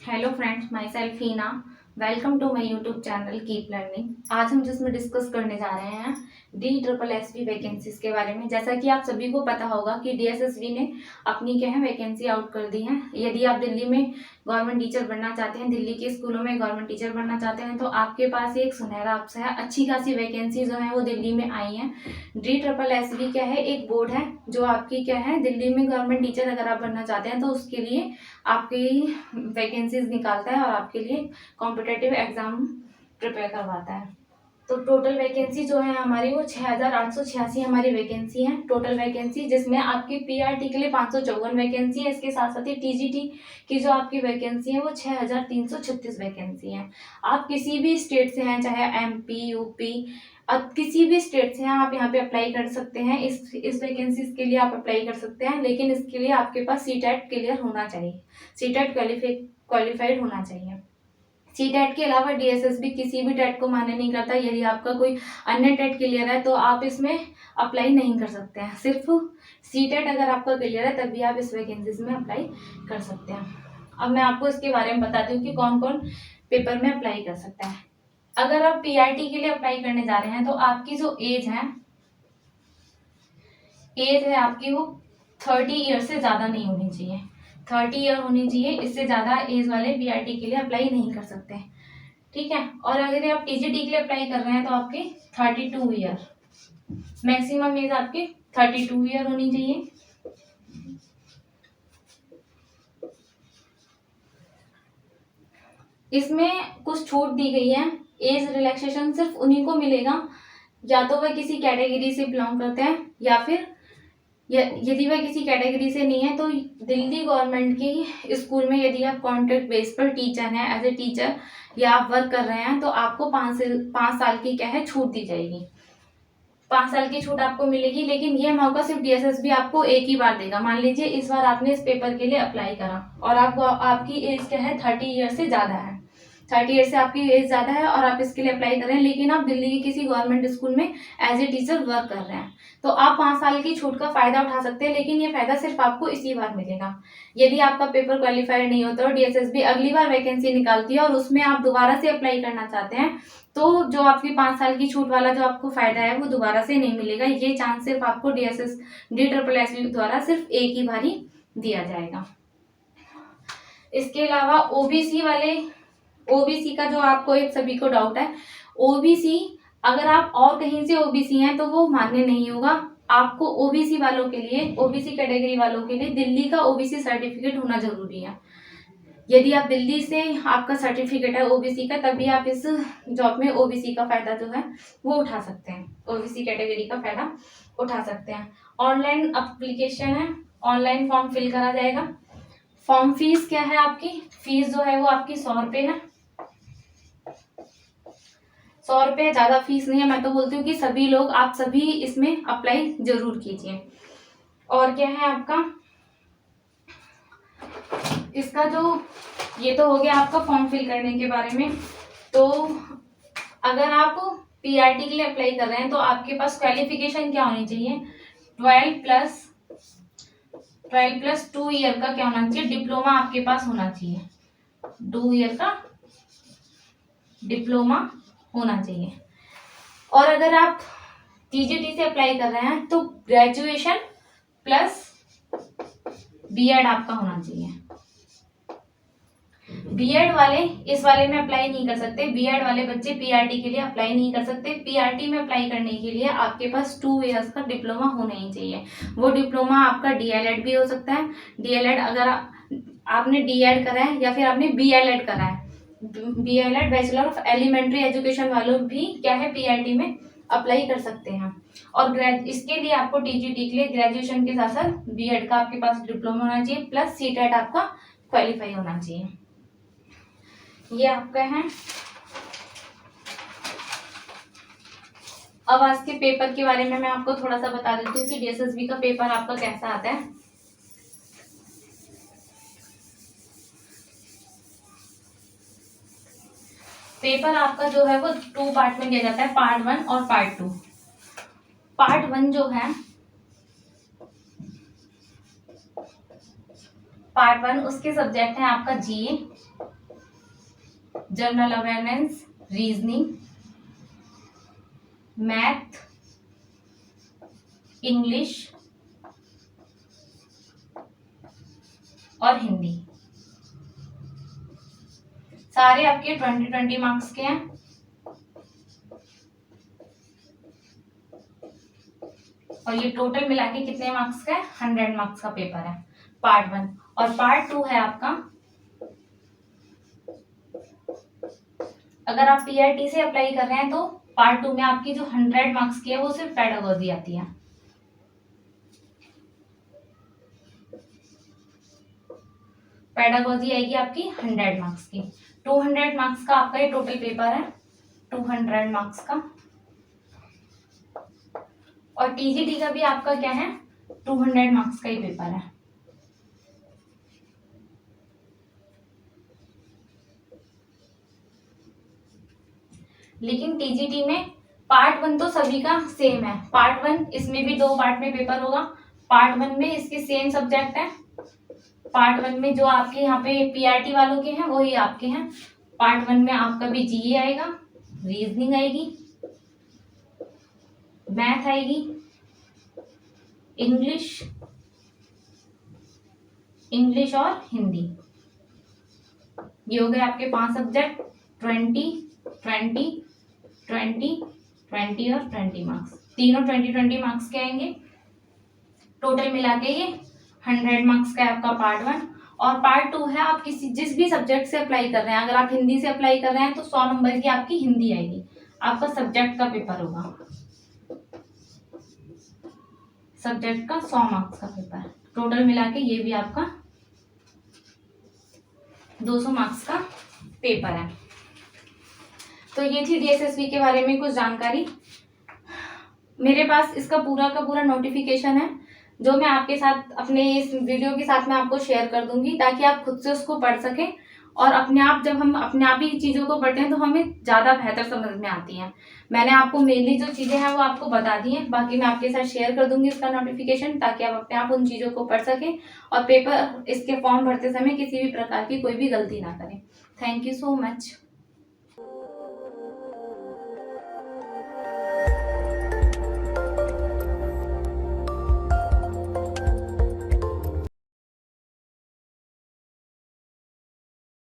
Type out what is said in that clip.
Hello friends, myself Heena. Welcome to my YouTube channel keep learning. आज हम जिसमें discuss करने जा रहे हैं DSSB वैकेंसीज के बारे में। जैसा कि आप सभी को पता होगा कि DSSB ने अपनी क्या है वैकेंसी आउट कर दी है। यदि आप दिल्ली में गवर्नमेंट टीचर बनना चाहते हैं, दिल्ली के स्कूलों में गवर्नमेंट टीचर बनना चाहते हैं, तो आपके पास एक सुनहरा अवसर है। अच्छी खासी वैकेंसी जो है वो दिल्ली में आई हैं। DSSB क्या है, एक बोर्ड है जो आपकी क्या है दिल्ली में गवर्नमेंट टीचर अगर आप बनना चाहते हैं तो उसके लिए आपकी वैकेंसीज निकालता है और आपके लिए कॉम्पिटेटिव एग्जाम प्रिपेयर करवाता है। तो टोटल वैकेंसी जो है हमारी वो 6886 हमारी वैकेंसी है टोटल वैकेंसी, जिसमें आपकी PRT के लिए 554 वैकेंसी है। इसके साथ साथ ही TGT की जो आपकी वैकेंसी है वो 6336 वैकेंसी है। आप किसी भी स्टेट से हैं, चाहे MP UP, अब किसी भी स्टेट से हैं, आप यहाँ पे अप्लाई कर सकते हैं। इस वैकेंसी के लिए आप अप्लाई कर सकते हैं, लेकिन इसके लिए आपके पास CTET क्लियर होना चाहिए, CTET क्वालिफाइड होना चाहिए। CTET के अलावा DSSB किसी भी टेट को मान्य नहीं करता। यदि आपका कोई अन्य टेट क्लियर है तो आप इसमें अप्लाई नहीं कर सकते हैं। सिर्फ CTET अगर आपका क्लियर है तभी आप इस वैकेंसीज में अप्लाई कर सकते हैं। अब मैं आपको इसके बारे में बताती हूँ कि कौन कौन पेपर में अप्लाई कर सकता है। अगर आप PRT के लिए अप्लाई करने जा रहे हैं तो आपकी जो एज है आपकी वो 30 ईयर से ज़्यादा नहीं होनी चाहिए। 30 ईयर होनी चाहिए, इससे ज़्यादा एज वाले PRT के लिए अप्लाई नहीं कर सकते, ठीक है। और अगर आप TGT के लिए अप्लाई कर रहे हैं तो आपकी 32 ईयर, मैक्सिमम एज आपकी 32 ईयर होनी चाहिए। इसमें कुछ छूट दी गई है। एज रिलैक्सेशन सिर्फ उन्हीं को मिलेगा या तो वह किसी कैटेगरी से बिलोंग करते हैं या फिर यदि वह किसी कैटेगरी से नहीं है तो दिल्ली गवर्नमेंट की स्कूल में यदि आप कॉन्ट्रैक्ट बेस पर टीचर हैं, एज ए टीचर या आप वर्क कर रहे हैं, तो आपको 5 साल की क्या है छूट दी जाएगी। 5 साल की छूट आपको मिलेगी, लेकिन यह मौका सिर्फ DSSB आपको एक ही बार देगा। मान लीजिए इस बार आपने इस पेपर के लिए अप्लाई करा और आपकी एज क्या है 30 ईयर से ज्यादा है, 30 ईयर से आपकी एज ज्यादा है और आप इसके लिए अप्लाई कर रहे हैं, लेकिन आप दिल्ली के किसी गवर्नमेंट स्कूल में एज ए टीचर वर्क कर रहे हैं, तो आप 5 साल की छूट का फायदा उठा सकते हैं। लेकिन ये फायदा सिर्फ आपको इसी बार मिलेगा। यदि आपका पेपर क्वालिफाइड नहीं होता और DSSB अगली बार वैकेंसी निकालती है और उसमें आप दोबारा से अप्लाई करना चाहते हैं, तो जो आपकी 5 साल की छूट वाला जो आपको फायदा है वो दोबारा से नहीं मिलेगा। ये चांस सिर्फ आपको DSSB द्वारा सिर्फ एक ही बार ही दिया जाएगा। इसके अलावा OBC का जो आपको एक सभी को डाउट है, OBC अगर आप और कहीं से OBC हैं तो वो मान्य नहीं होगा। आपको OBC वालों के लिए, OBC कैटेगरी वालों के लिए दिल्ली का OBC सर्टिफिकेट होना जरूरी है। यदि आप दिल्ली से आपका सर्टिफिकेट है OBC का, तभी आप इस जॉब में OBC का फायदा जो है वो उठा सकते हैं, OBC कैटेगरी का फायदा उठा सकते हैं। ऑनलाइन एप्लीकेशन है, ऑनलाइन फॉर्म फिल करा जाएगा। फॉर्म फीस क्या है आपकी, फीस जो है वो आपकी 100 रुपये है। 100 रुपये ज्यादा फीस नहीं है। मैं तो बोलती हूँ कि सभी लोग, आप सभी इसमें अप्लाई जरूर कीजिए। और क्या है आपका इसका जो, ये तो हो गया आपका फॉर्म फिल करने के बारे में। तो अगर आप PRT के लिए अप्लाई कर रहे हैं तो आपके पास क्वालिफिकेशन क्या होनी चाहिए, 12 प्लस 2 ईयर का क्या होना चाहिए, डिप्लोमा आपके पास होना चाहिए। 2 ईयर का डिप्लोमा होना चाहिए। और अगर आप TGT से अप्लाई कर रहे हैं तो ग्रेजुएशन प्लस B.Ed आपका होना चाहिए। B.Ed वाले इस वाले में अप्लाई नहीं कर सकते। B.Ed वाले बच्चे PRT के लिए अप्लाई नहीं कर सकते। PRT में अप्लाई करने के लिए आपके पास 2 इयर्स का डिप्लोमा होना ही चाहिए। वो डिप्लोमा आपका DLED भी हो सकता है। DLED अगर आपने D.Ed करा है या फिर आपने BLED करा है, BLED bachelor of elementary education वालों भी क्या है PRT में अप्लाई कर सकते हैं। और इसके लिए आपको TGT के लिए ग्रेजुएशन के साथ साथ B.Ed का आपके पास डिप्लोमा होना चाहिए, प्लस CTET आपका क्वालिफाई होना चाहिए। ये आपका है। अब आज के पेपर के बारे में मैं आपको थोड़ा सा बता देती हूँ कि DSSB का पेपर आपका कैसा आता है। पेपर आपका जो है वो 2 पार्ट में दिया जाता है, पार्ट 1 और पार्ट 2। पार्ट 1 जो है, पार्ट 1 उसके सब्जेक्ट है आपका GA, general awareness, reasoning, math, English और हिंदी। सारे आपके 20-20 मार्क्स के हैं। और ये टोटल मिला के कितने मार्क्स का है? 100 मार्क्स का पेपर है पार्ट 1। और पार्ट 2 है आपका, अगर आप पीआरटी से अप्लाई कर रहे हैं तो पार्ट 2 में आपकी जो 100 मार्क्स की है वो सिर्फ पेडागोजी आती है। पेडागोजी आएगी आपकी 100 मार्क्स की। 200 मार्क्स का आपका ये टोटल पेपर है, 200 मार्क्स का। और टीजीटी का भी आपका क्या है? 200 मार्क्स का ही पेपर है। लेकिन टीजीटी में पार्ट 1 तो सभी का सेम है। पार्ट 1 इसमें भी 2 पार्ट में पेपर होगा। पार्ट 1 में इसके सेम सब्जेक्ट है। पार्ट 1 में जो आपके यहाँ पे पीआरटी वालों के हैं वही आपके हैं। पार्ट 1 में आपका भी जीए आएगा, रीजनिंग आएगी, मैथ आएगी, इंग्लिश और हिंदी। ये हो गए आपके 5 सब्जेक्ट, 20, 20, 20, 20 और 20 मार्क्स। तीनों 20-20 मार्क्स के आएंगे। टोटल मिला के ये 100 मार्क्स का है आपका पार्ट 1। और पार्ट 2 है आप किसी जिस भी सब्जेक्ट से अप्लाई कर रहे हैं। अगर आप हिंदी से अप्लाई कर रहे हैं तो 100 नंबर की आपकी हिंदी आएगी। आपका सब्जेक्ट का पेपर होगा, सब्जेक्ट का 100 मार्क्स का पेपर। टोटल मिला के ये भी आपका 200 मार्क्स का पेपर है। तो ये थी डीएसएसबी के बारे में कुछ जानकारी। मेरे पास इसका पूरा का पूरा नोटिफिकेशन है जो मैं आपके साथ अपने इस वीडियो के साथ में आपको शेयर कर दूंगी, ताकि आप खुद से उसको पढ़ सकें। और अपने आप जब हम अपने आप ही चीज़ों को पढ़ते हैं तो हमें ज़्यादा बेहतर समझ में आती हैं। मैंने आपको मेनली जो चीज़ें हैं वो आपको बता दी हैं, बाकी मैं आपके साथ शेयर कर दूंगी इसका नोटिफिकेशन, ताकि आप अपने आप उन चीज़ों को पढ़ सकें और पेपर इसके फॉर्म भरते समय किसी भी प्रकार की कोई भी गलती ना करें। Thank you so much.